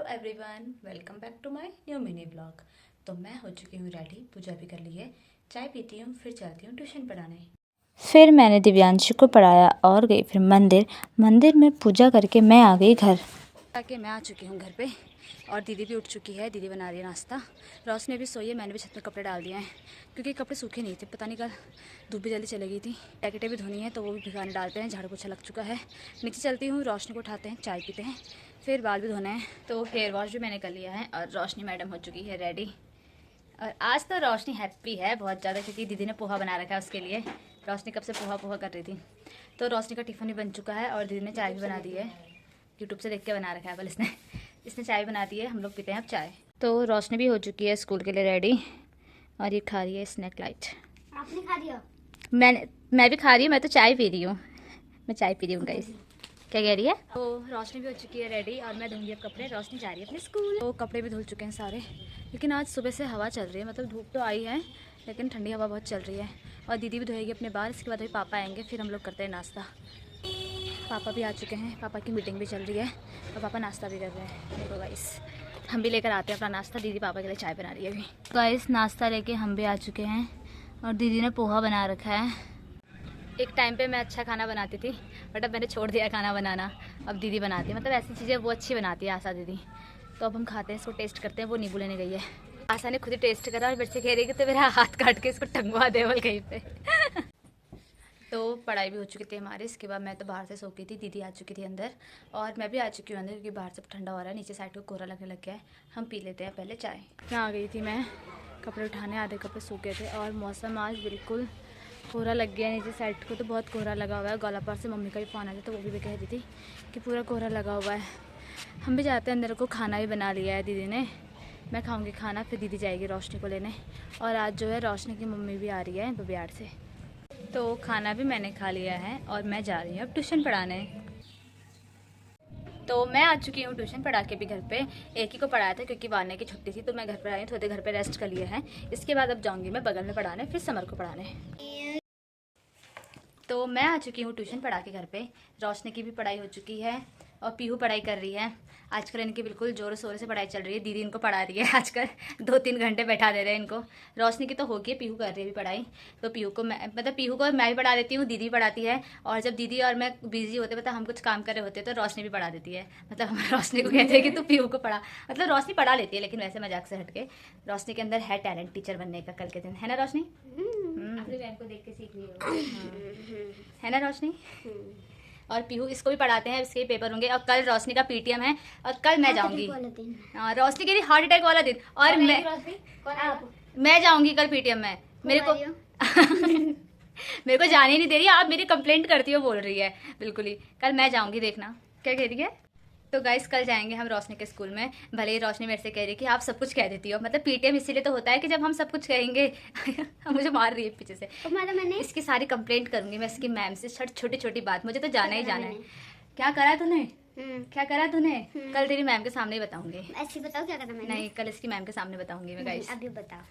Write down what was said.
Everyone, welcome back to my new mini blog. तो मैं हो चुकी हूँ रेडी, पूजा भी कर ली है, चाय पीती हूँ, फिर चलती हूँ ट्यूशन पढ़ाने। फिर मैंने दिव्यांशु को पढ़ाया और गई फिर मंदिर में पूजा करके मैं आ गई घर। आके मैं आ चुकी हूँ घर पे और दीदी भी उठ चुकी है। दीदी बना रही है नाश्ता। रोशनी भी सोई है। मैंने भी छत में कपड़े डाल दिए हैं क्योंकि कपड़े सूखे नहीं थे। पता नहीं कल धूप भी जल्दी चली गई थी। जैकेटें भी धोनी है तो वो भी भिगाने डालते हैं। झाड़ू पोछा लग चुका है। नीचे चलती हूँ, रोशनी को उठाते हैं, चाय पीते हैं, फिर बाल भी धोने हैं। तो हेयर वॉश भी मैंने कर लिया है और रोशनी मैडम हो चुकी है रेडी। और आज तो रोशनी हैप्पी है बहुत ज़्यादा क्योंकि दीदी ने पोहा बना रखा है उसके लिए। रोशनी कब से पोहा कर रही थी। तो रोशनी का टिफ़िन भी बन चुका है और दीदी ने चाय भी बना दी है। यूट्यूब से देख के बना रखा है बल इसने चाय बना दी है। हम लोग पीते हैं अब चाय। तो रोशनी भी हो चुकी है स्कूल के लिए रेडी और ये खा रही है स्नैक लाइट। आपने खा लिया? मैं भी खा रही हूँ। मैं तो चाय पी रही हूँ। मैं चाय पी रही हूँ गाइस। क्या कह रही है? तो रोशनी भी हो चुकी है रेडी और मैं धूंगी अब कपड़े। रोशनी जा रही है अपने स्कूल। तो कपड़े भी धुल चुके हैं सारे, लेकिन आज सुबह से हवा चल रही है। मतलब धूप तो आई है लेकिन ठंडी हवा बहुत चल रही है। और दीदी भी धोएगी अपने बाल। इसके बाद अभी पापा आएंगे, फिर हम लोग करते हैं नाश्ता। पापा भी आ चुके हैं। पापा की मीटिंग भी चल रही है और पापा नाश्ता भी कर रहे हैं। देखो गाइस, हम भी लेकर आते हैं अपना नाश्ता। दीदी पापा के लिए चाय बना रही है अभी। गाइस नाश्ता लेके हम भी आ चुके हैं और दीदी ने पोहा बना रखा है। एक टाइम पे मैं अच्छा खाना बनाती थी बट अब मैंने छोड़ दिया खाना बनाना। अब दीदी बनाती है, मतलब ऐसी चीज़ें वो अच्छी बनाती है आशा दीदी। तो अब हम खाते हैं, इसको टेस्ट करते हैं। वो नींबू लेने गई है। आशा ने खुद ही टेस्ट करा और मेरे से कह रही कि तो मेरा हाथ काट के इसको टंगवा दे बोल कहीं पे। तो पढ़ाई भी हो चुकी थी हमारी। इसके बाद मैं तो बाहर से सो गई थी। दीदी आ चुकी थी अंदर और मैं भी आ चुकी हूँ अंदर क्योंकि बाहर से ठंडा हो रहा है। नीचे साइड को कोहरा लगने लग गया है। हम पी लेते हैं पहले चाय। यहाँ आ गई थी मैं कपड़े उठाने। आधे कपड़े सूखे थे और मौसम आज बिल्कुल कोहरा लग गया है। नीचे साइड को तो बहुत कोहरा लगा हुआ है। गोलापार से मम्मी का भी फ़ोन आया था तो वो भी कह रही थी कि पूरा कोहरा लगा हुआ है। हम भी जाते हैं अंदर को। खाना भी बना लिया है दीदी ने। मैं खाऊंगी खाना, फिर दीदी जाएगी रोशनी को लेने। और आज जो है रोशनी की मम्मी भी आ रही है बबियाड़ से। तो खाना भी मैंने खा लिया है और मैं जा रही हूँ अब ट्यूशन पढ़ाने। तो मैं आ चुकी हूँ ट्यूशन पढ़ा के भी घर पे। एक ही को पढ़ाया था क्योंकि वाने की छुट्टी थी तो मैं घर पर आई हूँ। थोड़ी देर घर पे रेस्ट कर लिया है। इसके बाद अब जाऊँगी मैं बगल में पढ़ाने, फिर समर को पढ़ाने। तो मैं आ चुकी हूँ ट्यूशन पढ़ा के घर पे। रोशनी की भी पढ़ाई हो चुकी है और पीहू पढ़ाई कर रही है। आजकल इनकी बिल्कुल ज़ोर शोर से पढ़ाई चल रही है। दीदी इनको पढ़ा रही है आजकल। 2-3 घंटे बैठा दे रहे हैं इनको। रोशनी की तो होगी, पीहू कर रही है अभी पढ़ाई। तो पीहू को पीहू को मैं भी पढ़ा देती हूँ, दीदी पढ़ाती है। और जब दीदी और मैं बिजी होते मतलब हम कुछ काम कर रहे होते तो रोशनी भी पढ़ा देती है। मतलब हम रोशनी को कहते हैं कि तू पीहू को पढ़ा। मतलब रोशनी पढ़ा लेती है लेकिन वैसे मजाक से हटके। रोशनी के अंदर है टैलेंट टीचर बनने का कल के दिन, है ना रोशनी? अपनी बहन को देख के सीख रही है ना रोशनी? और पीहू इसको भी पढ़ाते हैं। इसके पेपर होंगे और कल रोशनी का पीटीएम है और कल मैं जाऊंगी। रोशनी के लिए हार्ट अटैक वाला दिन और मैं जाऊंगी कल पीटीएम में। मेरे को मेरे को जाने ही नहीं दे रही। आप मेरी कंप्लेंट करती हो बोल रही है बिल्कुल ही। कल मैं जाऊंगी, देखना क्या कह रही है। तो गाइस कल जाएंगे हम रोशनी के स्कूल में। भले ही रोशनी मेरे से कह रही है कि आप सब कुछ कह देती हो। मतलब पीटीएम इसीलिए तो होता है कि जब हम सब कुछ कहेंगे। मुझे मार रही है पीछे से। तो मैंने इसकी सारी कंप्लेंट करूंगी मैं इसकी मैम से। छोटी छोटी बात, मुझे तो जाना ही जाना है। क्या करा तूने? क्या करा तूने? कल तेरी मैम के सामने ही बताऊंगी। ऐसे बताओ क्या करना मैंने। नहीं, कल इसकी मैम के सामने बताऊंगी मैं गाइस। अभी बताओ।